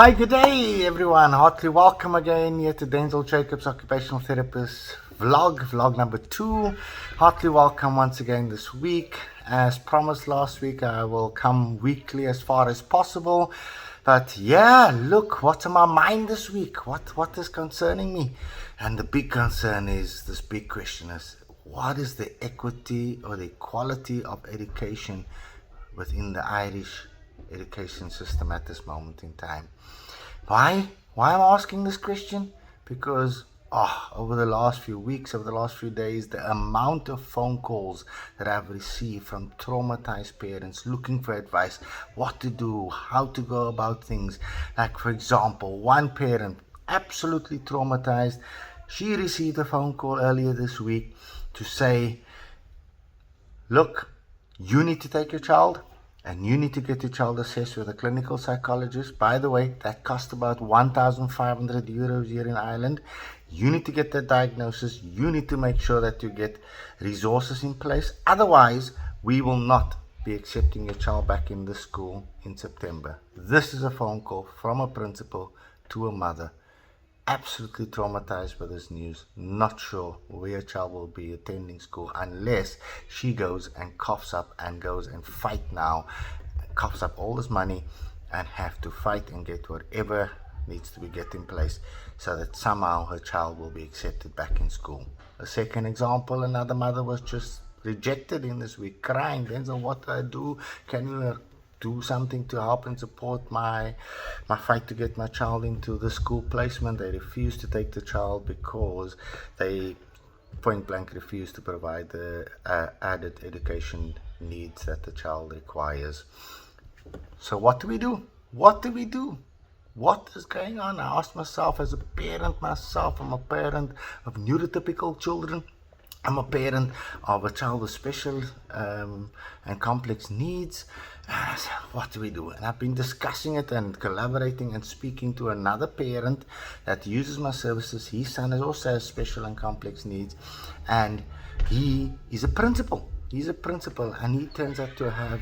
Hi, good day, everyone. Heartily welcome again here to Denzil Jacobs Occupational Therapist vlog number 2. Heartily welcome once again this week. As promised last week, I will come weekly as far as possible. But yeah, look, what's on my mind this week? What is concerning me? And the big concern is this big question is, what is the equity or the equality of education within the Irish education system at this moment in time? Why am I asking this question? Because over the last few weeks, over the last few days, the amount of phone calls that I've received from traumatized parents looking for advice, what to do, how to go about things. Like, for example, one parent, absolutely traumatized, she received a phone call earlier this week to say, look, you need to take your child and you need to get your child assessed with a clinical psychologist. By the way, that costs about 1,500 euros here in Ireland. You need to get that diagnosis. You need to make sure that you get resources in place. Otherwise, we will not be accepting your child back in the school in September. This is a phone call from a principal to a mother, absolutely traumatized by this news, not sure where her child will be attending school unless she goes and coughs up and goes and fight now, coughs up all this money and have to fight and get whatever needs to be get in place so that somehow her child will be accepted back in school. A second example, another mother was just rejected in this week, crying, Denzil, what do I do? Can you do something to help and support my fight to get my child into the school placement? They refuse to take the child because they point blank refuse to provide the added education needs that the child requires. So what do we do? What is going on? I ask myself as a parent myself. I'm a parent of neurotypical children. I'm a parent of a child with special and complex needs. What do we do? And I've been discussing it and collaborating and speaking to another parent that uses my services. His son also has special and complex needs, and he is a principal. He's a principal, and he turns out to have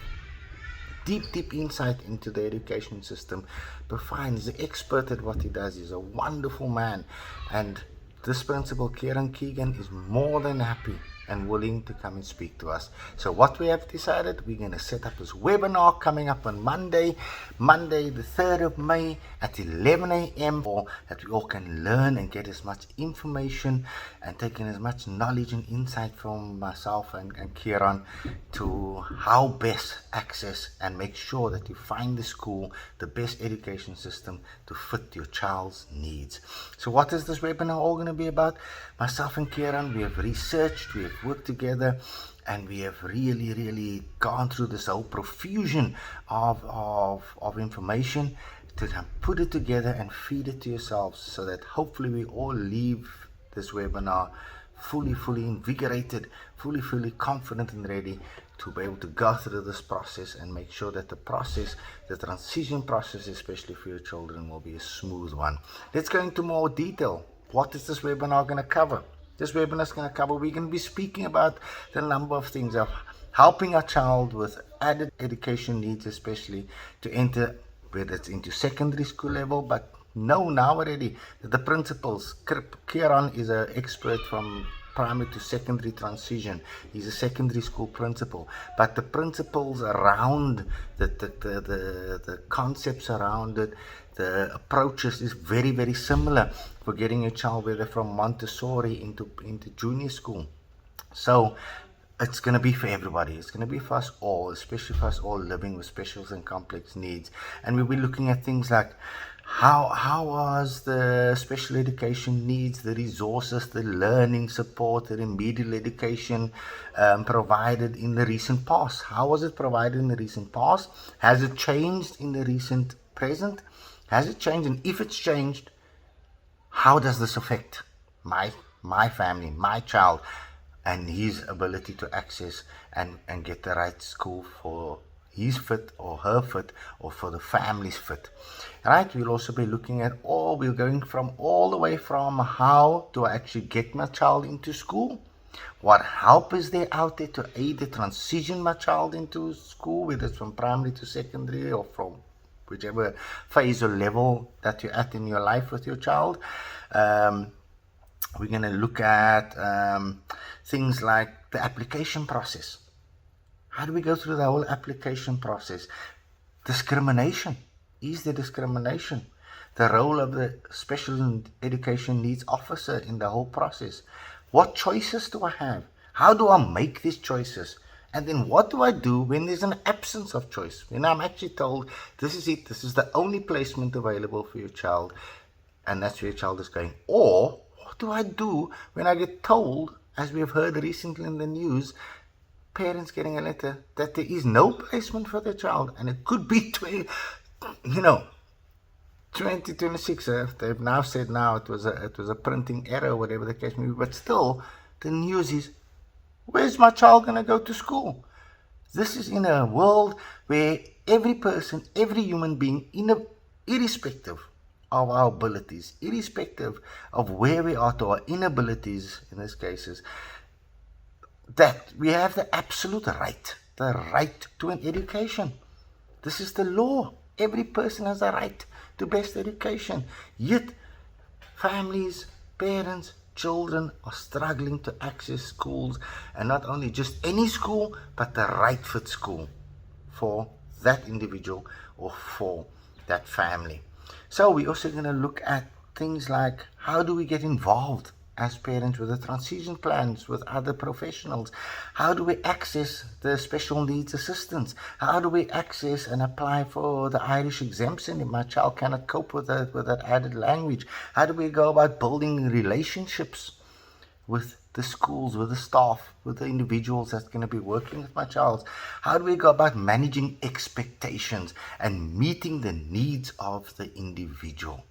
deep insight into the education system. But fine, he's an expert at what he does. He's a wonderful man, and this principal, Kieran Keegan, is more than happy and willing to come and speak to us. So what we have decided, we're going to set up this webinar coming up on Monday the 3rd of May at 11 a.m. that we all can learn and get as much information and take in as much knowledge and insight from myself and Kieran to how best access and make sure that you find the school, the best education system to fit your child's needs. So what is this webinar all going to be about? Myself and Kieran, we have researched, we have worked together, and we have really gone through this whole profusion of information to put it together and feed it to yourselves so that hopefully we all leave this webinar fully invigorated, fully confident and ready to be able to go through this process and make sure that the transition process, especially for your children, will be a smooth one. Let's go into more detail. What is this webinar going to cover? This webinar is going to cover, we're going to be speaking about the number of things of helping a child with added education needs, especially to enter, whether it's into secondary school level, but know now already that the principals, Kieran is an expert from primary to secondary transition. He's a secondary school principal, but the principles around the concepts around it, the approaches is very similar for getting a child whether from Montessori into junior school. So it's going to be for everybody. It's going to be for us all, especially for us all living with special and complex needs. And we'll be looking at things like how was the special education needs, the resources, the learning support, the remedial education provided in the recent past. How was it provided in the recent past? Has it changed in the recent present? Has it changed? And if it's changed, how does this affect my family, my child, and his ability to access and get the right school for his fit or her fit or for the family's fit? Right? We'll also be looking at we're going from all the way from how do I actually get my child into school? What help is there out there to aid the transition my child into school, whether it's from primary to secondary or from whichever phase or level that you're at in your life with your child. We're going to look at things like the application process. How do we go through the whole application process? Discrimination. Is there discrimination? The role of the special education needs officer in the whole process. What choices do I have? How do I make these choices? And then what do I do when there's an absence of choice? When I'm actually told, this is it, this is the only placement available for your child, and that's where your child is going. Or what do I do when I get told, as we have heard recently in the news, parents getting a letter that there is no placement for their child, and it could be 2026. They've now said it was a printing error, whatever the case may be, but still the news is, where's my child going to go to school? This is in a world where every person, every human being, irrespective of our abilities, irrespective of where we are to our inabilities in these cases, that we have the absolute right, the right to an education. This is the law. Every person has a right to best education. Yet, families, parents, children are struggling to access schools, and not only just any school, but the right fit school for that individual or for that family. So we're also going to look at things like, how do we get involved as parents with the transition plans with other professionals? How do we access the special needs assistance? How do we access and apply for the Irish exemption if my child cannot cope with that added language? How do we go about building relationships with the schools, with the staff, with the individuals that's going to be working with my child? How do we go about managing expectations and meeting the needs of the individual?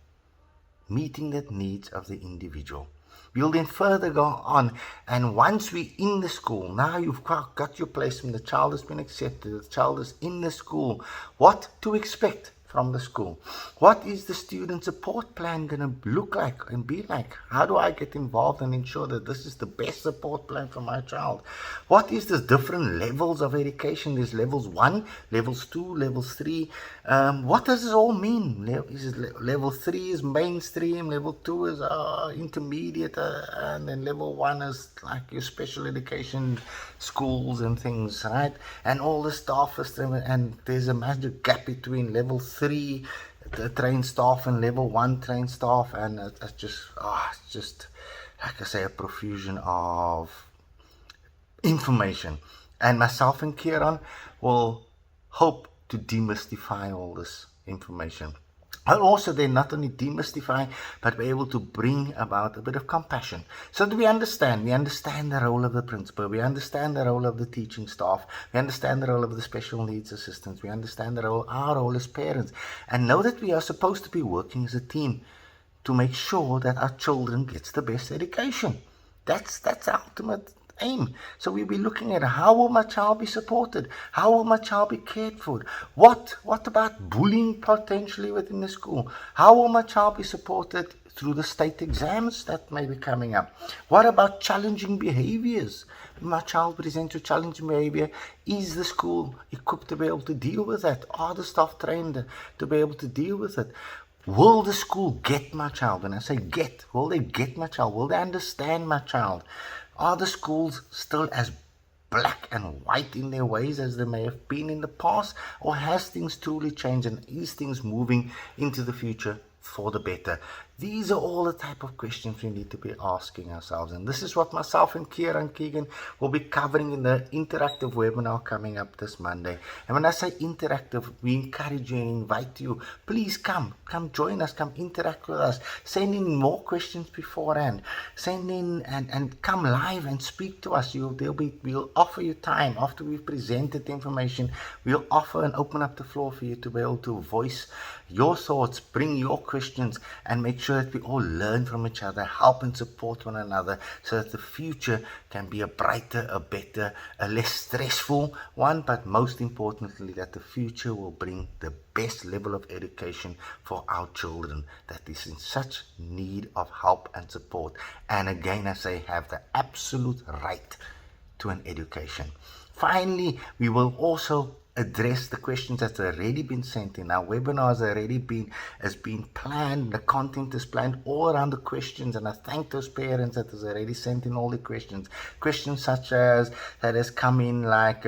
Meeting the needs of the individual. We'll then further go on, and once we're in the school, now you've got your placement, the child has been accepted, the child is in the school, what to expect from the school? What is the student support plan going to look like and be like? How do I get involved and ensure that this is the best support plan for my child? What is the different levels of education? There's levels 1, levels 2, levels 3. What does this all mean? Level 3 is mainstream, level 2 is intermediate, and then level 1 is like your special education schools and things, right? And all the staff is, and there's a massive gap between level 3 the trained staff and level 1 trained staff, and it's just like I say, a profusion of information. And myself and Kieran will hope to demystify all this information. And also then not only demystify, but be able to bring about a bit of compassion. So that we understand the role of the principal, we understand the role of the teaching staff, we understand the role of the special needs assistants, we understand our role as parents, and know that we are supposed to be working as a team to make sure that our children gets the best education. That's the ultimate aim. So we'll be looking at, how will my child be supported? How will my child be cared for? What about bullying potentially within the school? How will my child be supported through the state exams that may be coming up? What about challenging behaviors? When my child presents with challenging behavior, is the school equipped to be able to deal with that? Are the staff trained to be able to deal with it? Will the school get my child? When I say get, will they get my child? Will they understand my child? Are the schools still as black and white in their ways as they may have been in the past? Or has things truly changed, and is things moving into the future for the better? These are all the type of questions we need to be asking ourselves, and this is what myself and Kieran Keegan will be covering in the interactive webinar coming up this Monday. And when I say interactive, we encourage you and invite you, please come join us, come interact with us, send in more questions beforehand, send in and come live and speak to us. We'll offer you time after we've presented the information. We'll offer and open up the floor for you to be able to voice your thoughts, bring your questions, and make sure that we all learn from each other, help and support one another, so that the future can be a brighter, a better, a less stressful one, but most importantly, that the future will bring the best level of education for our children that is in such need of help and support. And again, I say, have the absolute right to an education. Finally, we will also address the questions that's already been sent in. Our webinar has been planned. The content is planned all around the questions, and I thank those parents that has already sent in all the questions. Questions such as that has come in like,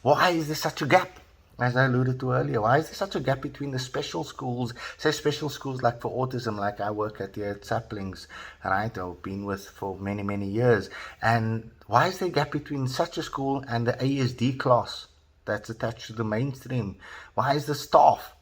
why is there such a gap? As I alluded to earlier, why is there such a gap between the special schools, say special schools like for autism, like I work at here at Saplings, right, I've been with for many, many years, and why is there a gap between such a school and the ASD class that's attached to the mainstream? Why is the staff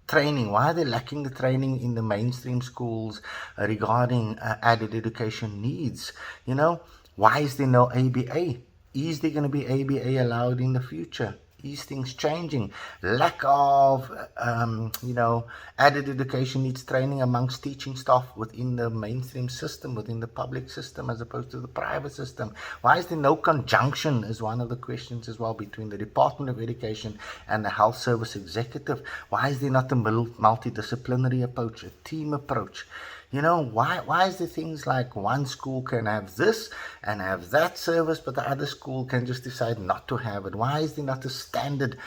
training, why are they lacking the training in the mainstream schools regarding added education needs? You know, why is there no ABA? Is there going to be ABA allowed in the future? Is things changing? Lack of, added education needs training amongst teaching staff within the mainstream system, within the public system, as opposed to the private system. Why is there no conjunction, is one of the questions as well, between the Department of Education and the Health Service Executive? Why is there not a multidisciplinary approach, a team approach? You know, why is there things like one school can have this and have that service, but the other school can just decide not to have it? Why is there not a standard,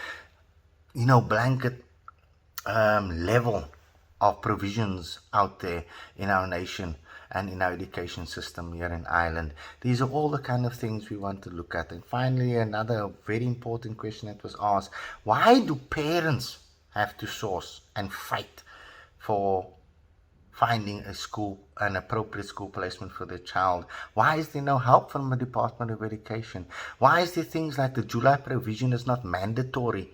blanket level of provisions out there in our nation and in our education system here in Ireland? These are all the kind of things we want to look at. And finally, another very important question that was asked: why do parents have to source and fight for finding an appropriate school placement for their child? Why is there no help from the Department of Education? Why is there things like the July provision is not mandatory?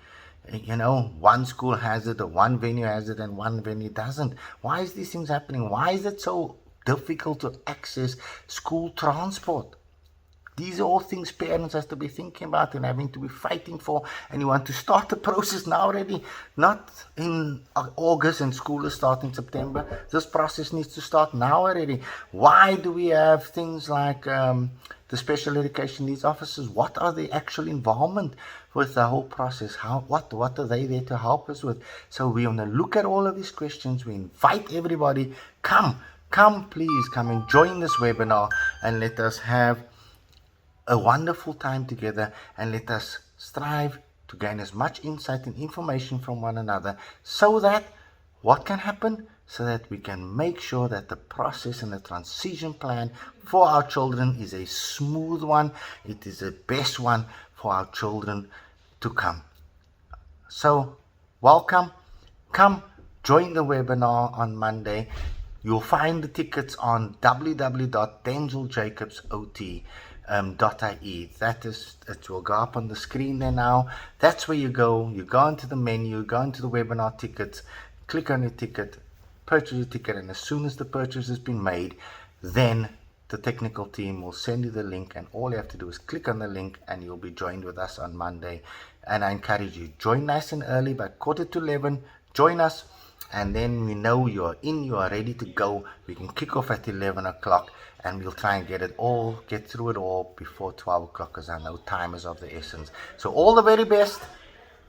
One school has it, or one venue has it, and one venue doesn't. Why is these things happening? Why is it so difficult to access school transport? These are all things parents have to be thinking about and having to be fighting for, and you want to start the process now already, not in August and school is starting September. This process needs to start now already. Why do we have things like the special education needs officers? What are the actual involvement with the whole process? What are they there to help us with? So we want to look at all of these questions. We invite everybody, please come and join this webinar, and let us have a wonderful time together, and let us strive to gain as much insight and information from one another, so that what can happen, so that we can make sure that the process and the transition plan for our children is a smooth one. It is the best one for our children to come. So welcome, come join the webinar on Monday. You'll find the tickets on www.denziljacobsot.ie. It will go up on the screen there now. That's where you go into the menu, go into the webinar tickets, click on your ticket, purchase your ticket, and as soon as the purchase has been made, then the technical team will send you the link, and all you have to do is click on the link and you'll be joined with us on Monday. And I encourage you, join nice and early, by 11:15, join us, and then we know you are ready to go. We can kick off at 11 o'clock, and we'll try and get through it all before 12 o'clock, because I know time is of the essence. So all the very best.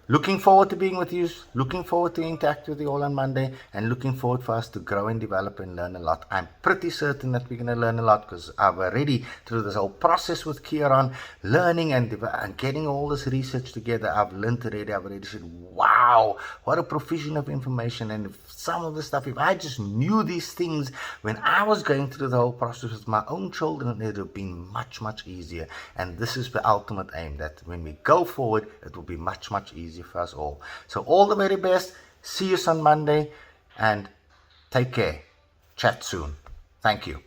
Looking forward to being with you, looking forward to interact with you all on Monday, and looking forward for us to grow and develop and learn a lot. I'm pretty certain that we're going to learn a lot, because I've already, through this whole process with Kieran, learning and getting all this research together, I've already said, wow, what a provision of information. And some of the stuff, if I just knew these things when I was going through the whole process with my own children, it would have been much, much easier. And this is the ultimate aim, that when we go forward, it will be much, much easier for us all. So all the very best. See you on Monday, and take care. Chat soon. Thank you.